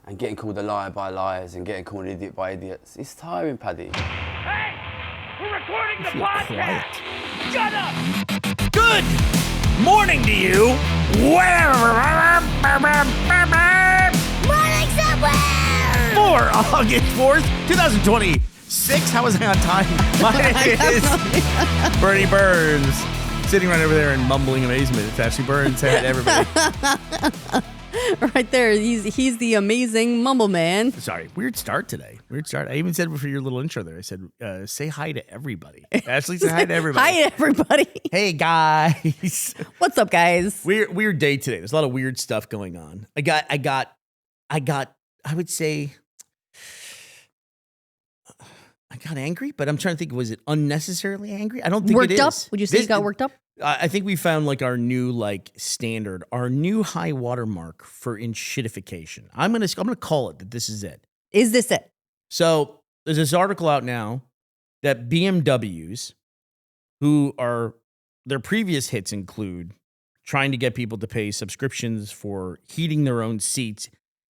and getting called a liar by liars and getting called an idiot by idiots. It's tiring, Paddy. Hey! We're recording the podcast! Quiet. Shut up! Good morning to you. Morning somewhere! For August 4th, 2026. How was I on time? My name is Bernie Burns. Sitting right over there in mumbling amazement. It's Ashley Burns. Say hi to everybody. Right there, he's the amazing Mumble Man. Sorry, weird start today. Weird start. I even said for your little intro there, I said, say hi to everybody. Ashley, say hi to everybody. Hi, everybody. Hey, guys. What's up, guys? Weird day today. There's a lot of weird stuff going on. I would say, I got angry, but I'm trying to think, was it unnecessarily angry? I don't think Worked it is. up? Would you say you got worked up? I think we found like our new standard, our new high watermark for enshittification. I'm gonna call it that. This is it. Is this it? So there's this article out now that BMWs, who are their previous hits include trying to get people to pay subscriptions for heating their own seats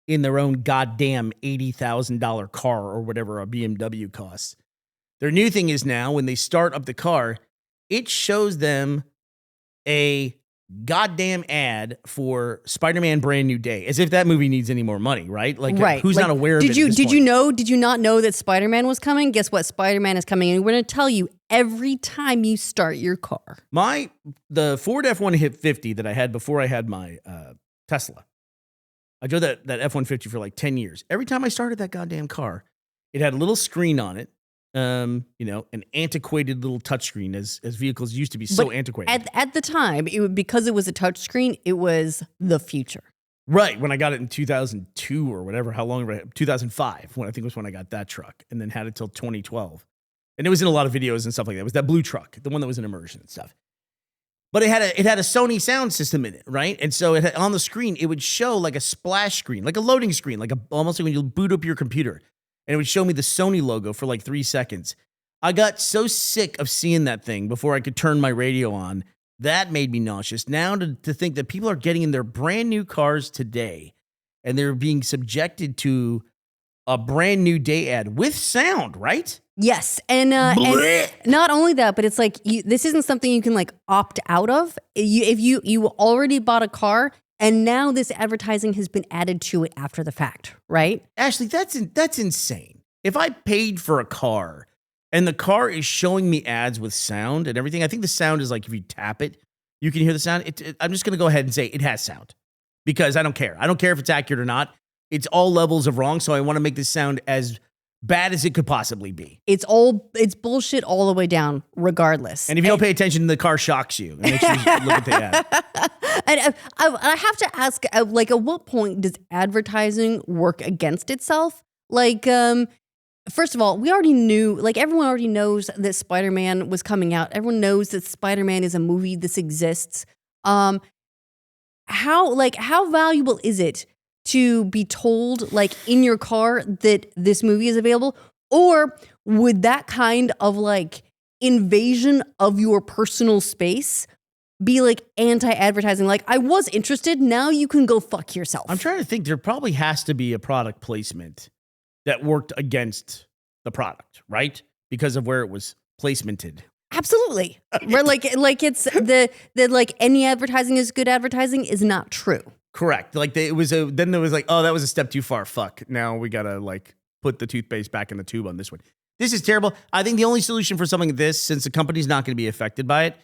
in their own goddamn $80,000 car or whatever a BMW costs. Their new thing is now when they start up the car, it shows them a goddamn ad for Spiderman Brand New Day, as if that movie needs any more money, right? Like, right. Who's not aware of it? Did you not know that Spider-Man was coming? Guess what? Spider-Man is coming, and we're going to tell you every time you start your car. The Ford F-150 that I had before I had my Tesla, I drove that F-150 for like 10 years. Every time I started that goddamn car, it had a little screen on it. An antiquated little touchscreen, as vehicles used to be so antiquated. At the time, because it was a touchscreen, it was the future. Right. When I got it in 2002 or whatever, 2005, when I think was when I got that truck, and then had it till 2012. And it was in a lot of videos and stuff like that. It was that blue truck, the one that was in immersion and stuff. But it had a Sony sound system in it, right? And so it had, on the screen, it would show like a splash screen, like a loading screen, almost like when you boot up your computer. And it would show me the Sony logo for like 3 seconds. I got so sick of seeing that thing before I could turn my radio on. That made me nauseous. Now to think that people are getting in their brand new cars today and they're being subjected to a brand new day ad with sound, right? Yes. And not only that, but it's like, this isn't something you can like opt out of. If you already bought a car, and now this advertising has been added to it after the fact, right? Ashley, that's insane. If I paid for a car and the car is showing me ads with sound and everything, I think the sound is like if you tap it, you can hear the sound. I'm just going to go ahead and say it has sound because I don't care. I don't care if it's accurate or not. It's all levels of wrong, so I want to make this sound as bad as it could possibly be. It's bullshit all the way down, regardless. And if you don't pay attention, the car shocks you. And makes you look at the ad. And I have to ask, at what point does advertising work against itself? First of all, we already knew, everyone already knows that Spider-Man was coming out. Everyone knows that Spider-Man is a movie. This exists. How valuable is it to be told, in your car that this movie is available? Or would that kind of, invasion of your personal space be, anti-advertising? I was interested, now you can go fuck yourself. I'm trying to think. There probably has to be a product placement that worked against the product, right? Because of where it was placemented. Absolutely. Where, it's the any advertising is good advertising is not true. Correct. Then there was that was a step too far. Fuck. Now we gotta put the toothpaste back in the tube on this one. This is terrible. I think the only solution for something like this, since the company's not going to be affected by it,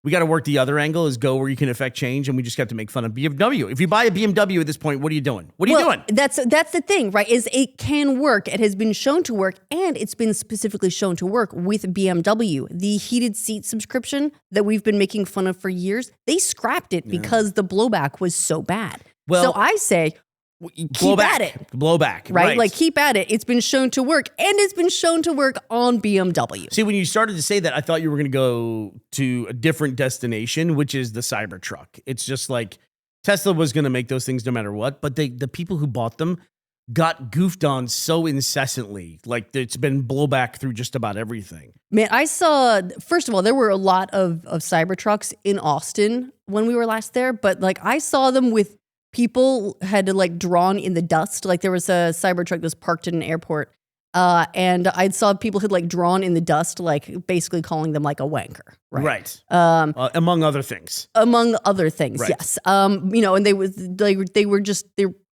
we got to work the other angle, is go where you can affect change, and we just have to make fun of BMW. If you buy a BMW at this point, what are you doing? What are you doing? That's the thing, right? Is it can work. It has been shown to work, and it's been specifically shown to work with BMW. The heated seat subscription that we've been making fun of for years, they scrapped it because the blowback was so bad. Well, so I say, keep at it. Blow back. Right? Keep at it. It's been shown to work, and it's been shown to work on BMW. See, when you started to say that, I thought you were going to go to a different destination, which is the Cybertruck. It's just like Tesla was going to make those things no matter what, but the people who bought them got goofed on so incessantly. It's been blowback through just about everything. Man, I saw, first of all, there were a lot of Cybertrucks in Austin when we were last there, but I saw them with people had like drawn in the dust. Like there was a Cybertruck that was parked in an airport. And I saw people had like drawn in the dust, like basically calling them like a wanker. Right. Among other things. Among other things, Right. yes. And they were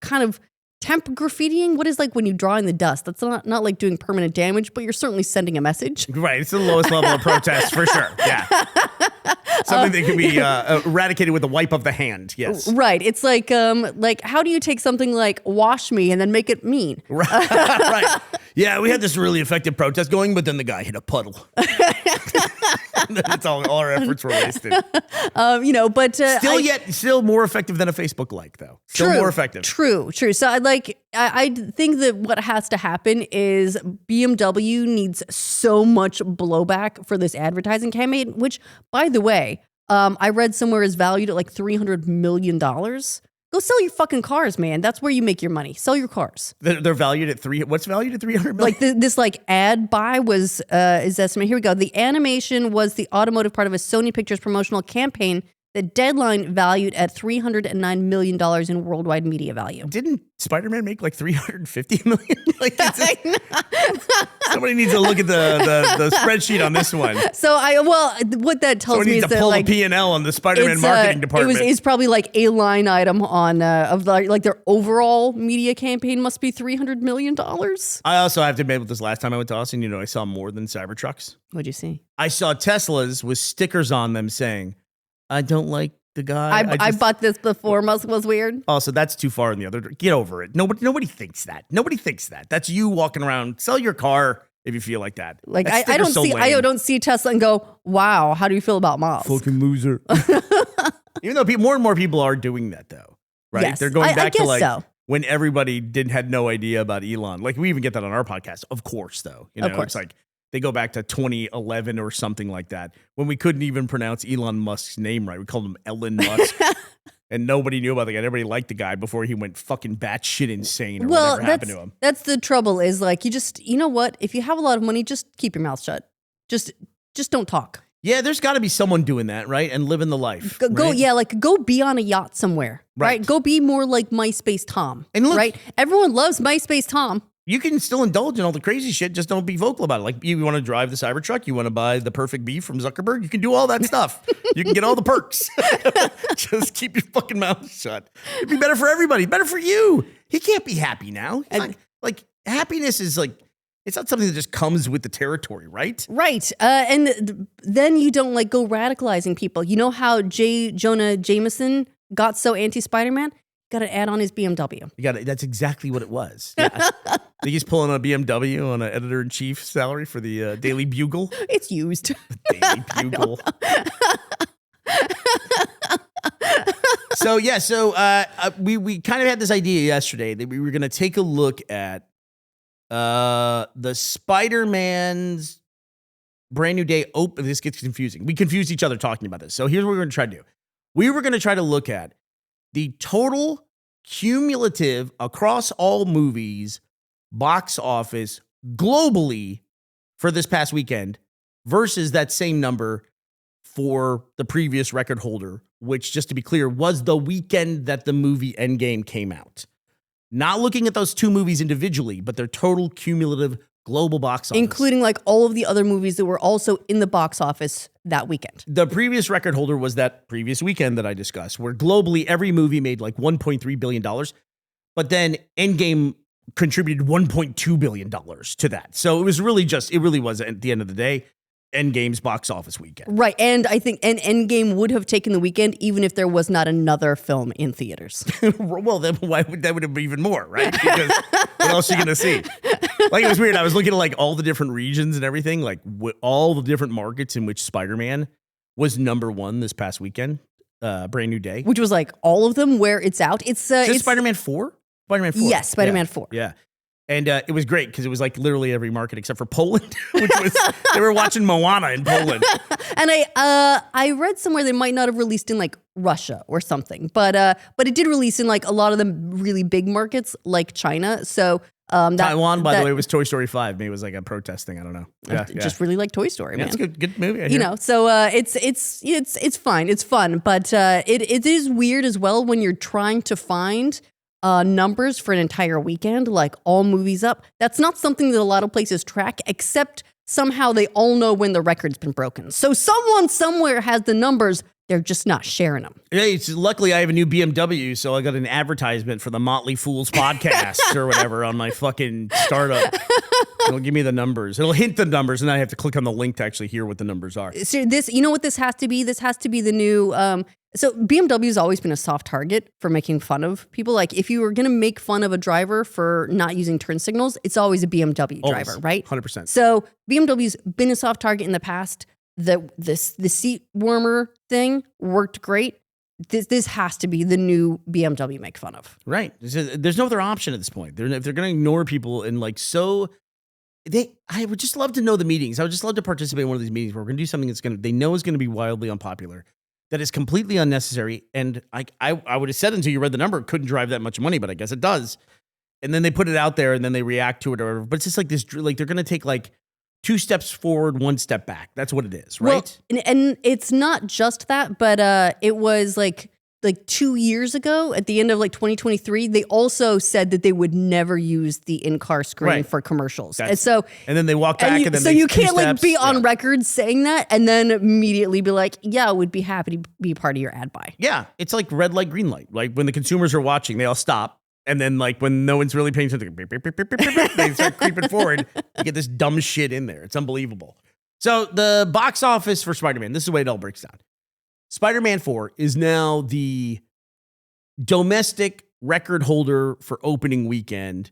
kind of temp graffitiing. What is like when you draw in the dust? That's not like doing permanent damage, but you're certainly sending a message. Right. It's the lowest level of protest for sure. Yeah. Something that can be eradicated with a wipe of the hand. Yes. Right. It's like how do you take something like wash me and then make it mean? Right. Yeah, we had this really effective protest going, but then the guy hit a puddle. That's all our efforts were wasted. But still more effective than a Facebook like, though. Still more effective. True. So I think that what has to happen is BMW needs so much blowback for this advertising campaign, which, by the way, I read somewhere is valued at like $300 million. Go sell your fucking cars, man. That's where you make your money. Sell your cars. They're valued at what's valued at $300 million? Like this ad buy was is estimated. Here we go. The animation was the automotive part of a Sony Pictures promotional campaign. The deadline valued at $309 million in worldwide media value. Didn't Spiderman make like $350 million? Somebody needs to look at the spreadsheet on this one. So what that tells me is to that pull like the P&L on the Spiderman marketing department. It's probably like a line item on of like their overall media campaign must be $300 million. I also have to admit, with this last time I went to Austin, I saw more than Cybertrucks. What'd you see? I saw Teslas with stickers on them saying, I don't like the guy. I bought this before. Was weird. Oh, so that's too far in the other. Get over it. Nobody thinks that. Nobody thinks that. That's you walking around. Sell your car if you feel like that. Like I don't see Tesla and go, wow. How do you feel about Moss? Fucking loser. Even though more and more people are doing that, though, right? Yes, They're going back to like so. When everybody had no idea about Elon. Like we even get that on our podcast, of course. Though, of course. It's like. They go back to 2011 or something like that when we couldn't even pronounce Elon Musk's name right. We called him Elon Musk. And nobody knew about the guy. Everybody liked the guy before he went fucking batshit insane or whatever happened to him. That's the trouble is like, you know what? If you have a lot of money, just keep your mouth shut. Just don't talk. Yeah, there's got to be someone doing that, right? And living the life. Go be on a yacht somewhere, right? Go be more like MySpace Tom, and look, right? Everyone loves MySpace Tom. You can still indulge in all the crazy shit, just don't be vocal about it. Like, you want to drive the Cybertruck, you want to buy the perfect beef from Zuckerberg, you can do all that stuff. You can get all the perks. Just keep your fucking mouth shut. It'd be better for everybody, better for you. He can't be happy now. Like, happiness is like, it's not something that just comes with the territory, right? Right. And then you don't like go radicalizing people. You know how Jonah Jameson got so anti-Spider-Man? Got an ad on his BMW. That's exactly what it was. Yeah. I think he's pulling a BMW on an editor-in-chief salary for the Daily Bugle. It's used. The Daily Bugle. We kind of had this idea yesterday that we were going to take a look at the Spider-Man's Brand New Day. This gets confusing. We confused each other talking about this. So here's what we're going to try to do. We were going to try to look at the total cumulative across all movies box office globally for this past weekend versus that same number for the previous record holder, which, just to be clear, was the weekend that the movie Endgame came out. Not looking at those two movies individually, but their total cumulative global box office. Including like all of the other movies that were also in the box office that weekend. The previous record holder was that previous weekend that I discussed, where globally every movie made like $1.3 billion. But then Endgame contributed $1.2 billion to that. So it really was at the end of the day, Endgame's box office weekend. Right. And I think Endgame would have taken the weekend even if there was not another film in theaters. Well, then that would have been even more, right? Because what else are you going to see? Like, it was weird. I was looking at like all the different regions and everything, like all the different markets in which Spider-Man was number one this past weekend, Brand New Day. Which was like all of them where it's out. It's Spider-Man 4? Spider-Man 4. Yes, Spider-Man 4. Yeah. And it was great because it was like literally every market except for Poland, which was, they were watching Moana in Poland. And I read somewhere they might not have released in like Russia or something, but it did release in like a lot of the really big markets like China. So Taiwan, by the way, was Toy Story 5. Maybe it was like a protest thing. I don't know. I just really like Toy Story, man. It's a good movie. You know, so it's fine. It's fun, but it is weird as well when you're trying to find numbers for an entire weekend, like all movies up. That's not something that a lot of places track, except somehow they all know when the record's been broken. So someone somewhere has the numbers. They're just not sharing them. Hey, luckily I have a new BMW, so I got an advertisement for the Motley Fools podcast or whatever on my fucking startup. It'll give me the numbers. It'll hint the numbers, and then I have to click on the link to actually hear what the numbers are. So this, you know what this has to be? This has to be the new. So BMW's always been a soft target for making fun of people. Like if you were going to make fun of a driver for not using turn signals, it's always a BMW driver, right? 100%. So BMW's been a soft target in the past. The seat warmer thing worked great. This has to be the new BMW make fun of. Right. There's no other option at this point. If they're going to ignore people and like so, I would just love to know the meetings. I would just love to participate in one of these meetings where we're going to do something they know is going to be wildly unpopular, that is completely unnecessary. And I would have said until you read the number, it couldn't drive that much money, but I guess it does. And then they put it out there and then they react to it or whatever. But it's just like this, like they're going to take like 2 steps forward, 1 step back. That's what it is, right? Well, and it's not just that, but it was like 2 years ago at the end of like 2023, they also said that they would never use the in-car screen for commercials. And then they walk back and then so you can't like be on record saying that and then immediately be like, yeah, I would be happy to be part of your ad buy. Yeah, it's like red light, green light. Like when the consumers are watching, they all stop. And then, like, when no one's really paying attention, they start creeping forward. You get this dumb shit in there. It's unbelievable. So, the box office for Spider-Man, this is the way it all breaks down. Spider-Man 4 is now the domestic record holder for opening weekend.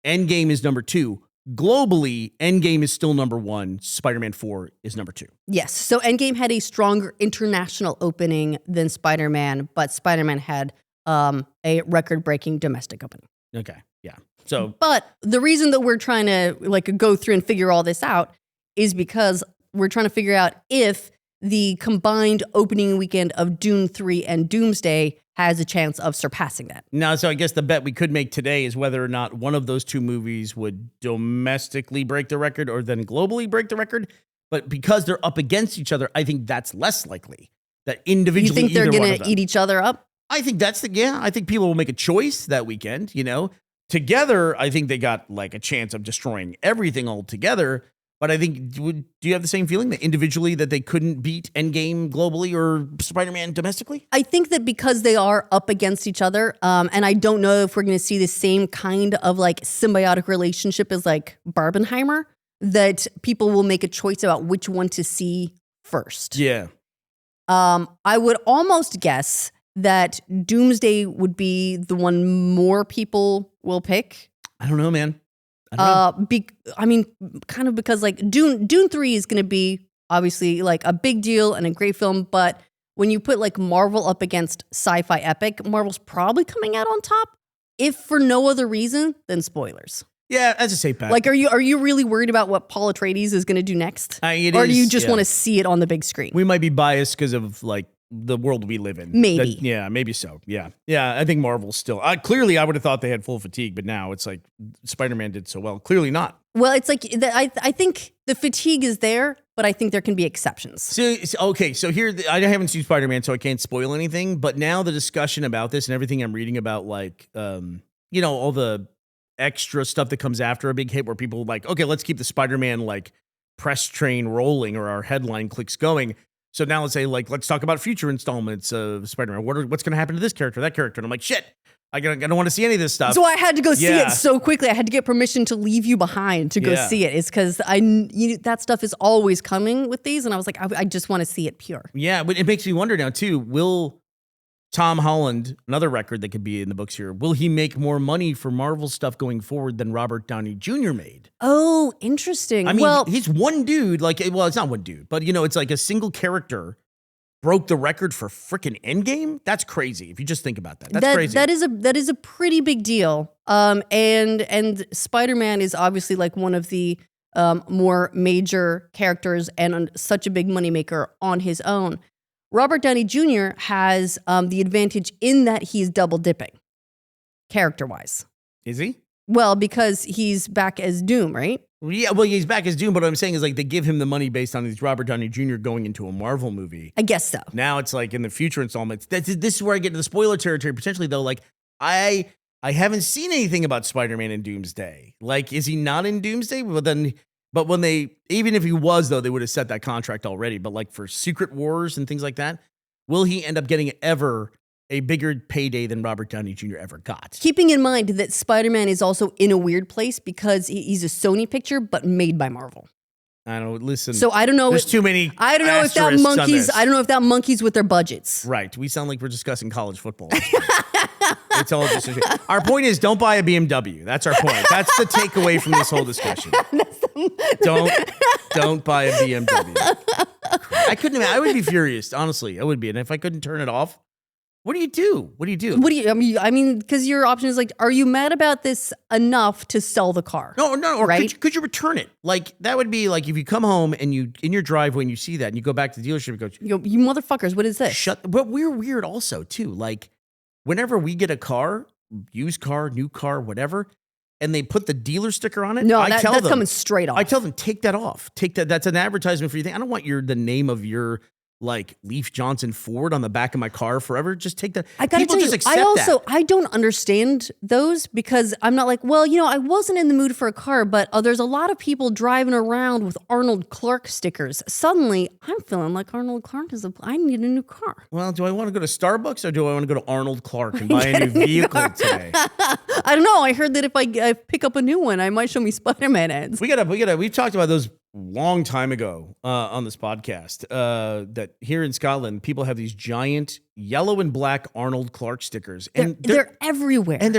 Endgame is number 2. Globally, Endgame is still number 1. Spider-Man 4 is number 2. Yes. So, Endgame had a stronger international opening than Spider-Man, but Spider-Man had a record-breaking domestic opening. Okay, yeah. So, but the reason that we're trying to like go through and figure all this out is because we're trying to figure out if the combined opening weekend of Dune 3 and Doomsday has a chance of surpassing that. Now, so I guess the bet we could make today is whether or not one of those 2 movies would domestically break the record or then globally break the record. But because they're up against each other, I think that's less likely. That individually, you think they're going to eat each other up? I think I think people will make a choice that weekend, you know. Together, I think they got like a chance of destroying everything altogether. But I think, do you have the same feeling that individually that they couldn't beat Endgame globally or Spider-Man domestically? I think that because they are up against each other, and I don't know if we're going to see the same kind of like symbiotic relationship as like Barbenheimer, that people will make a choice about which one to see first. Yeah. I would almost guess that Doomsday would be the one more people will pick. I don't know, man. I mean, kind of because like Dune 3 is going to be obviously like a big deal and a great film, but when you put like Marvel up against sci-fi epic, Marvel's probably coming out on top, if for no other reason than spoilers. Yeah, as a safe bet. Like, are you really worried about what Paul Atreides is going to do next? Or do you just want to see it on the big screen? We might be biased because of like the world we live in. Maybe. Maybe so. Yeah. I think Marvel's still. Clearly, I would have thought they had full fatigue, but now it's like Spider-Man did so well. Clearly not. Well, it's like I think the fatigue is there, but I think there can be exceptions. So here, I haven't seen Spider-Man, so I can't spoil anything. But now the discussion about this and everything I'm reading about, like, all the extra stuff that comes after a big hit, where people like, okay, let's keep the Spider-Man like press train rolling, or our headline clicks going. So now let's say, like, let's talk about future installments of Spider-Man. What's going to happen to this character, that character? And I'm like, shit, I don't want to see any of this stuff. So I had to go see it so quickly. I had to get permission to leave you behind to go see it. It's because that stuff is always coming with these. And I was like, I just want to see it pure. Yeah, but it makes me wonder now, too, will Tom Holland, another record that could be in the books here, will he make more money for Marvel stuff going forward than Robert Downey Jr. made? Oh, interesting. I mean, he's one dude, it's not one dude, but it's like a single character broke the record for freaking Endgame. That's crazy. If you just think about that, that's crazy. That is a pretty big deal. And Spider-Man is obviously like one of the more major characters and such a big moneymaker on his own. Robert Downey Jr. has the advantage in that he's double dipping, character-wise. Is he? Well, because he's back as Doom, right? Yeah, well, he's back as Doom, but what I'm saying is like they give him the money based on his Robert Downey Jr. going into a Marvel movie. I guess so. Now it's like in the future installments. This is where I get to the spoiler territory potentially, though. Like I haven't seen anything about Spider-Man in Doomsday. Like, is he not in Doomsday? But when even if he was, though, they would have set that contract already. But like for Secret Wars and things like that, will he end up getting ever a bigger payday than Robert Downey Jr. ever got? Keeping in mind that Spider-Man is also in a weird place because he's a Sony picture, but made by Marvel. I don't listen. So I don't know. There's too many. I don't know if that monkeys. I don't know if that monkeys with their budgets. Right. We sound like we're discussing college football. It's all just our point is don't buy a BMW. That's our point. That's the takeaway from this whole discussion. Don't buy a BMW. I couldn't. I would be furious. Honestly, I would be. And if I couldn't turn it off, what do you do? What do you do? I mean, because your option is like, are you mad about this enough to sell the car? No. Or right? could you return it? Like that would be like if you come home and you in your driveway and you see that and you go back to the dealership and go, you motherfuckers, what is this? But we're weird also too. Like whenever we get a car, used car, new car, whatever, and they put the dealer sticker on it. No, that's coming straight off. I tell them take that off. Take that. That's an advertisement for your thing. I don't want the name of your like Leaf Johnson Ford on the back of my car forever. Just take that. I gotta People tell just you, accept that. I don't understand those because I'm not like, well, I wasn't in the mood for a car, but there's a lot of people driving around with Arnold Clark stickers. Suddenly, I'm feeling like Arnold Clark I need a new car. Well, do I want to go to Starbucks or do I want to go to Arnold Clark and buy a new vehicle today? I don't know. I heard that if I pick up a new one, I might show me Spider-Man ads. We've talked about those long time ago on this podcast that here in Scotland, people have these giant yellow and black Arnold Clark stickers, and they're everywhere, and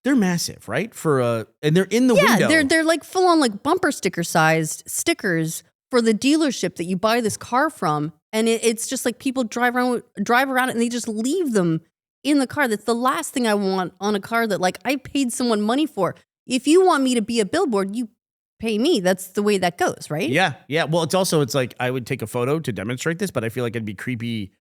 they're massive, right? And they're in the window. Yeah, they're like full on like bumper sticker sized stickers for the dealership that you buy this car from, and it's just like people drive around it and they just leave them in the car. That's the last thing I want on a car that like I paid someone money for. If you want me to be a billboard, you pay me. That's the way that goes, right? Yeah. Well, it's like I would take a photo to demonstrate this, but I feel like it'd be creepy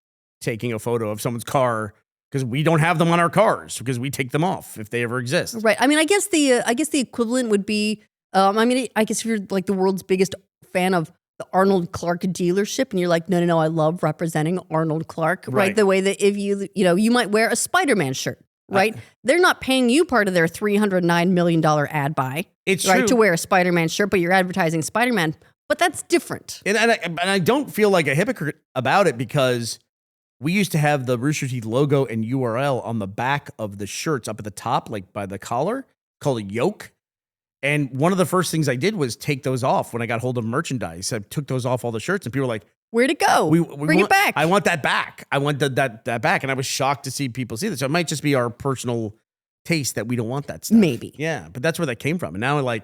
taking a photo of someone's car because we don't have them on our cars because we take them off if they ever exist. Right. I mean, I guess the equivalent would be, I guess if you're like the world's biggest fan of the Arnold Clark dealership and you're like, no, I love representing Arnold Clark, right? The way that if you might wear a Spider-Man shirt. Right? They're not paying you part of their $309 million ad buy. It's right true. To wear a Spider-Man shirt, but you're advertising Spider-Man. But that's different. And I don't feel like a hypocrite about it because we used to have the Rooster Teeth logo and URL on the back of the shirts up at the top, like by the collar, called a yoke. And one of the first things I did was take those off when I got hold of merchandise. I took those off all the shirts and people were like, where'd it go? Bring it back. I want that back. I want that back. And I was shocked to see people see this. So it might just be our personal taste that we don't want that stuff. Maybe. Yeah, but that's where that came from. And now I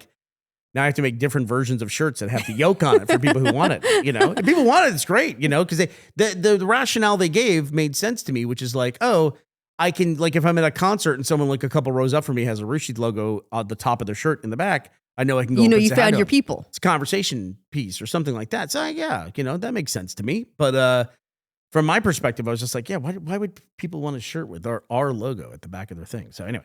have to make different versions of shirts that have the yoke on it for people who want it. If people want it, it's great, because the rationale they gave made sense to me, which is like, oh, I can, like, if I'm at a concert and someone like a couple rows up from me has a Rooster Teeth logo on the top of their shirt in the back, I know I can go. You found your people. It's a conversation piece or something like that. So yeah, that makes sense to me. But from my perspective, I was just like, yeah, why would people want a shirt with our logo at the back of their thing? So anyway,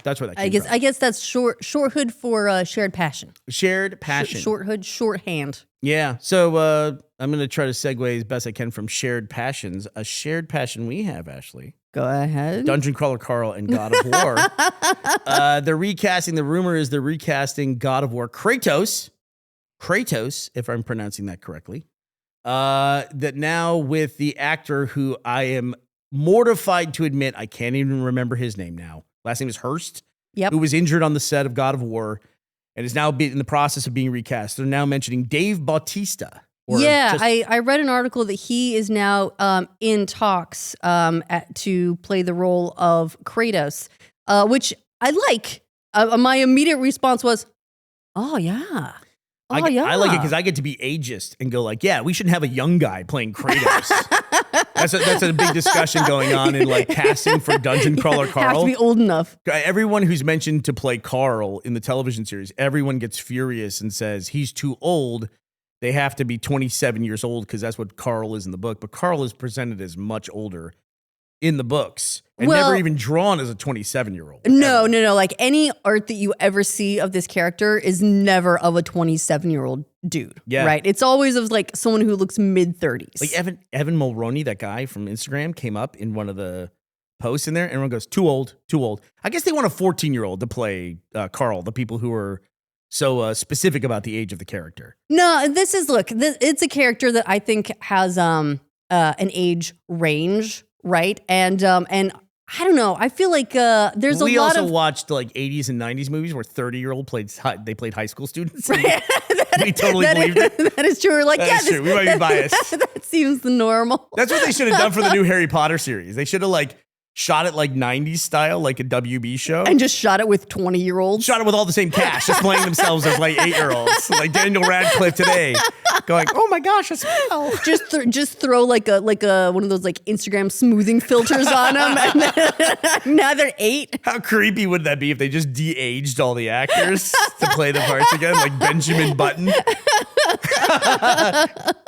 that's where that came from. I guess that's short hood for shared passion. Shared passion. Short hood, shorthand. Yeah. So I'm going to try to segue as best I can from shared passions. A shared passion we have, Ashley. Go ahead. Dungeon Crawler Carl and God of War. They're recasting. The rumor is they're recasting God of War Kratos, if I'm pronouncing that correctly. That now with the actor who I am mortified to admit I can't even remember his name now. Last name is Hurst. Yep. Who was injured on the set of God of War and is now in the process of being recast. They're now mentioning Dave Bautista. I read an article that he is now in talks to play the role of Kratos, which I like. My immediate response was, oh, yeah. I like it because I get to be ageist and go like, yeah, we shouldn't have a young guy playing Kratos. That's a big discussion going on in like casting for Dungeon Crawler Carl. Have to be old enough. Everyone who's mentioned to play Carl in the television series, everyone gets furious and says he's too old. They have to be 27 years old because that's what Carl is in the book. But Carl is presented as much older in the books and Well- never even drawn as a 27-year-old. No. Like any art that you ever see of this character is never of a 27-year-old dude. Yeah. Right. It's always of like someone who looks mid-30s. Like Evan Mulroney, that guy from Instagram, came up in one of the posts in there. And everyone goes, too old. I guess they want a 14-year-old to play Carl, the people who are so specific about the age of the character. No, it's a character that I think has an age range, right? And I don't know. I feel like there's a lot of. We also watched like 80s and 90s movies where 30-year-old played high school students. We totally believed it. That is true. We're like, That is true. We might be biased. That seems normal. That's what they should have done for the new Harry Potter series. They should have like shot it like 90s style, like a WB show. And just shot it with 20-year-olds. Shot it with all the same cast, just playing themselves as like 8-year-olds, like Daniel Radcliffe today, going, "Oh my gosh, a smell!" Just throw like a one of those like Instagram smoothing filters on them, and then, now they're 8. How creepy would that be if they just de-aged all the actors to play the parts again, like Benjamin Button?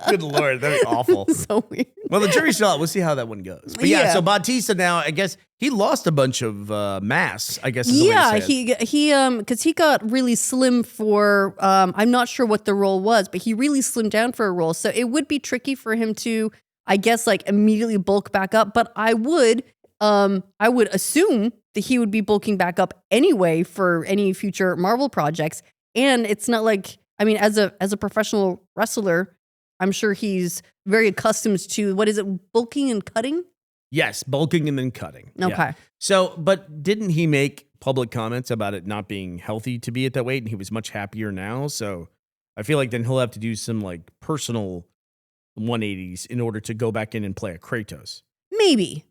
Good Lord, that'd be awful. So weird. Well, the jury's still out. We'll see how that one goes. But yeah, Yeah. so Bautista now, I guess he lost a bunch of mass, I guess is the way Yeah, to say it. he because he got really slim for I'm not sure what the role was, but he really slimmed down for a role. So it would be tricky for him to, I guess, like immediately bulk back up. But I would assume that he would be bulking back up anyway for any future Marvel projects. And it's not like, I mean, as a professional wrestler, I'm sure he's very accustomed to, what is it, bulking and cutting? Yes, bulking and then cutting. Yeah. Okay. So, but didn't he make public comments about it not being healthy to be at that weight, and he was much happier now? So I feel like then he'll have to do some like personal 180s in order to go back in and play a Kratos. Maybe.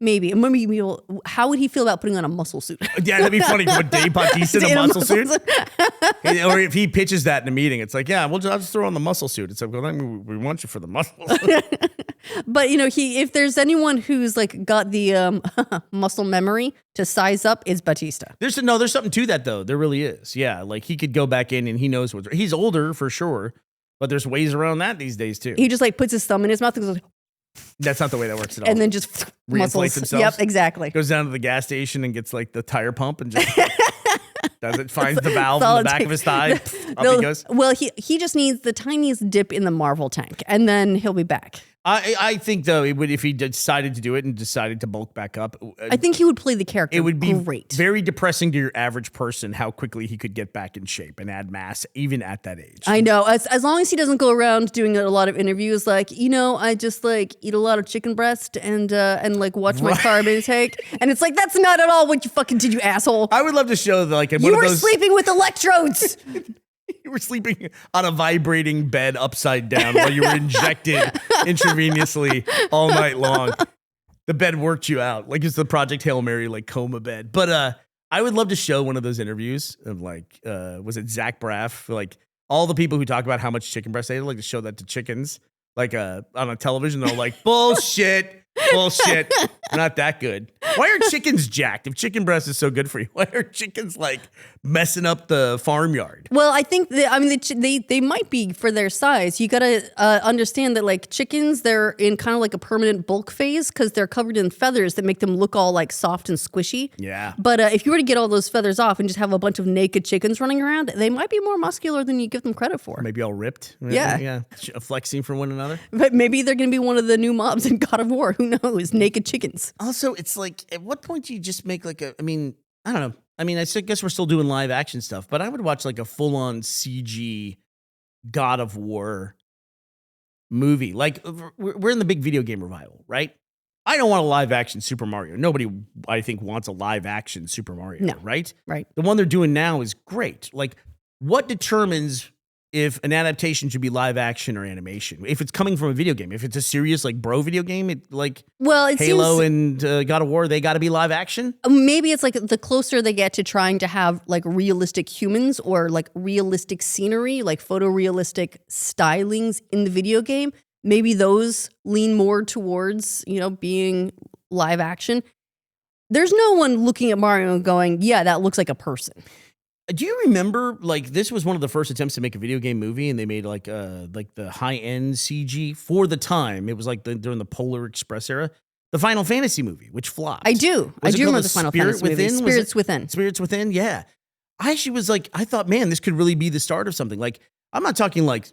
How would he feel about putting on a muscle suit? Yeah, that'd be funny to put Dave Bautista in a muscle suit. Or if he pitches that in a meeting, it's like, yeah, I'll just throw on the muscle suit. It's like, well, then we want you for the muscles. But if there's anyone who's like got the muscle memory to size up, it's Bautista. There's something to that though. There really is. Yeah, like he could go back in and he knows he's older for sure, but there's ways around that these days too. He just like puts his thumb in his mouth and goes, That's not the way that works at all. and then just muscles. themselves? Yep, exactly. Goes down to the gas station and gets like the tire pump and just does it, finds the valve That's all in the it back takes. of his thigh. Up he goes. Well, he just needs the tiniest dip in the Marvel tank, and then he'll be back. I think though it would, if he decided to do it and decided to bulk back up, I think he would play the character. it would be great. very depressing to your average person how quickly he could get back in shape and add mass even at that age. I know. As long as he doesn't go around doing a lot of interviews, like, I just like eat a lot of chicken breast and like watch my carb intake, and it's like, that's not at all what you fucking did, you asshole. I would love to show that, like, in You one were of those, sleeping with electrodes. you were sleeping on a vibrating bed upside down while you were injected intravenously all night long. The bed worked you out. Like it's the Project Hail Mary, like coma bed. But I would love to show one of those interviews of like, was it Zach Braff? Like all the people who talk about how much chicken breast they ate, like to show that to chickens, like on a television. They're like, bullshit. Not that good. Why are chickens jacked? If chicken breast is so good for you, why are chickens like messing up the farmyard? Well, I think they might be for their size. You gotta understand that like chickens, they're in kind of like a permanent bulk phase because they're covered in feathers that make them look all like soft and squishy. Yeah. But if you were to get all those feathers off and just have a bunch of naked chickens running around, they might be more muscular than you give them credit for. Maybe all ripped. Yeah. Flexing for one another. But maybe they're gonna be one of the new mobs in God of War. Who knows? Naked chickens. Also, it's like, at what point do you just make like I don't know. I guess we're still doing live action stuff, but I would watch like a full on CG God of War movie. Like we're in the big video game revival, right? I don't want a live action Super Mario. Nobody, I think, wants a live action Super Mario, No. right? Right. The one they're doing now is great. Like, what determines if an adaptation should be live action or animation? If it's coming from a video game, if it's a serious like bro video game, it Halo and God of War, they got to be live action. Maybe it's like the closer they get to trying to have like realistic humans or like realistic scenery, like photorealistic stylings in the video game, maybe those lean more towards, being live action. There's no one looking at Mario and going, yeah, that looks like a person. Do you remember, like, this was one of the first attempts to make a video game movie, and they made like the high-end CG for the time. It was like during the Polar Express era. The Final Fantasy movie, which flopped. I do. Was I it do called remember the Final Fantasy movie. Was Spirits it? Within. Spirits Within, yeah. I actually was like, I thought, man, this could really be the start of something. Like, I'm not talking like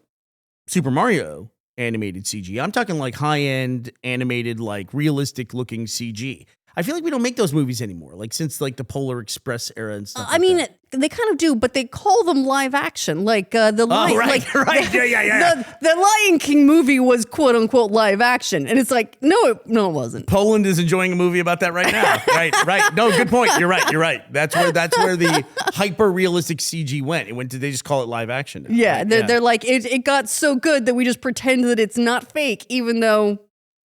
Super Mario animated CG. I'm talking like high-end animated, like realistic looking CG. I feel like we don't make those movies anymore. Like since like the Polar Express era and stuff. I mean, they kind of do, but they call them live action. Like the Lion, right. Yeah. The Lion King movie was quote unquote live action, and it's like no, it wasn't. Poland is enjoying a movie about that right now. right. No, good point. You're right. That's where the hyper realistic CG went. It went to they just call it live action now, Yeah, right? they're like it got so good that we just pretend that it's not fake, even though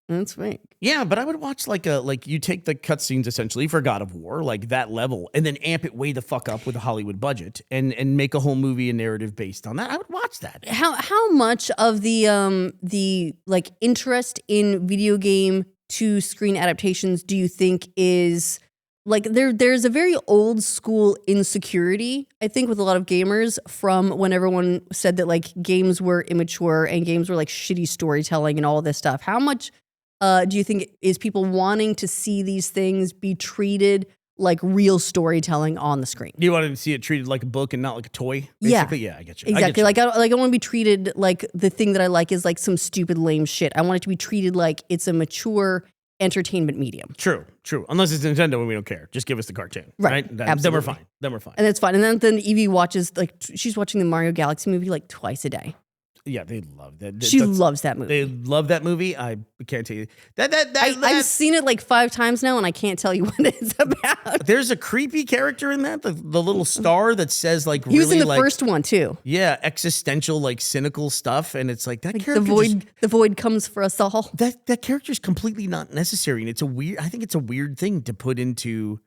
it's fake. Yeah, but I would watch like you take the cutscenes essentially for God of War, like that level, and then amp it way the fuck up with a Hollywood budget and make a whole movie and narrative based on that. I would watch that. How much of the like interest in video game to screen adaptations do you think is like there's a very old school insecurity, I think, with a lot of gamers from when everyone said that like games were immature and games were like shitty storytelling and all this stuff. How much do you think is people wanting to see these things be treated like real storytelling on the screen? You wanted to see it treated like a book and not like a toy? Basically? Yeah, I get you. Exactly. I want to be treated like the thing that I like is like some stupid lame shit. I want it to be treated like it's a mature entertainment medium. True. Unless it's Nintendo and we don't care. Just give us the cartoon. Right. Then we're fine. And that's fine. And then Evie watches she's watching the Mario Galaxy movie like twice a day. Yeah, they love that. She loves that movie. They love that movie. I can't tell you I've seen it like 5 times now, and I can't tell you what it's about. There's a creepy character in that, the little star that says like he was really in the like, first one too. Yeah, existential like cynical stuff, and it's like that Like character. the void comes for us all. That character is completely not necessary, and I think it's a weird thing to put into.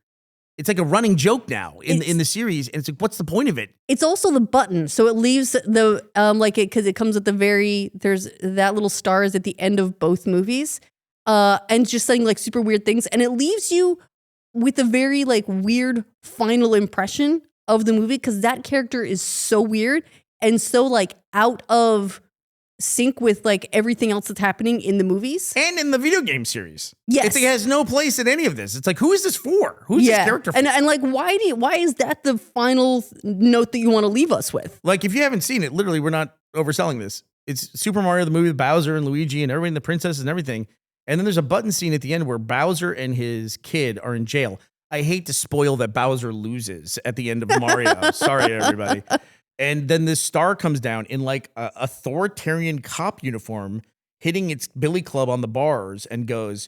It's like a running joke now in the series, and it's like, what's the point of it? It's also the button, so it leaves the because it comes at the there's that little star is at the end of both movies, and just saying like super weird things, and it leaves you with a very like weird final impression of the movie because that character is so weird and so like out of sync with like everything else that's happening in the movies and in the video game series. Yes, it has no place in any of this. It's like, who is this for? Who's this character for? And like, why is that the final note that you want to leave us with? Like, if you haven't seen it, literally, we're not overselling this. It's Super Mario, the movie with Bowser and Luigi and everybody, and the princesses and everything. And then there's a button scene at the end where Bowser and his kid are in jail. I hate to spoil that Bowser loses at the end of Mario. Sorry, everybody. And then this star comes down in like a authoritarian cop uniform, hitting its billy club on the bars and goes,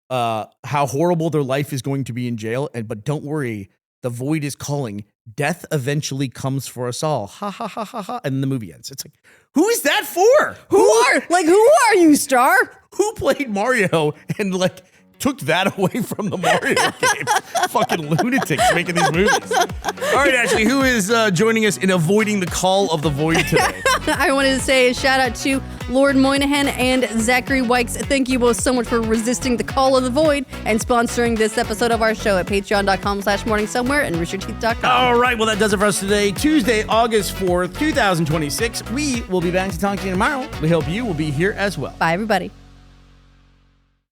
how horrible their life is going to be in jail. But don't worry, the void is calling. Death eventually comes for us all. Ha ha ha ha ha. And the movie ends. It's like, who is that for? Who are you, Star? Who played Mario and like took that away from the Mario games? Fucking lunatics making these movies. All right, Ashley, who is joining us in avoiding the call of the void today? I wanted to say a shout out to Lord Moynihan and Zachary Wykes. Thank you both so much for resisting the call of the void and sponsoring this episode of our show at patreon.com/morningsomewhere and roosterteeth.com. All right, well, that does it for us today. Tuesday, August 4th, 2026. We will be back to talk to you tomorrow. We hope you will be here as well. Bye, everybody.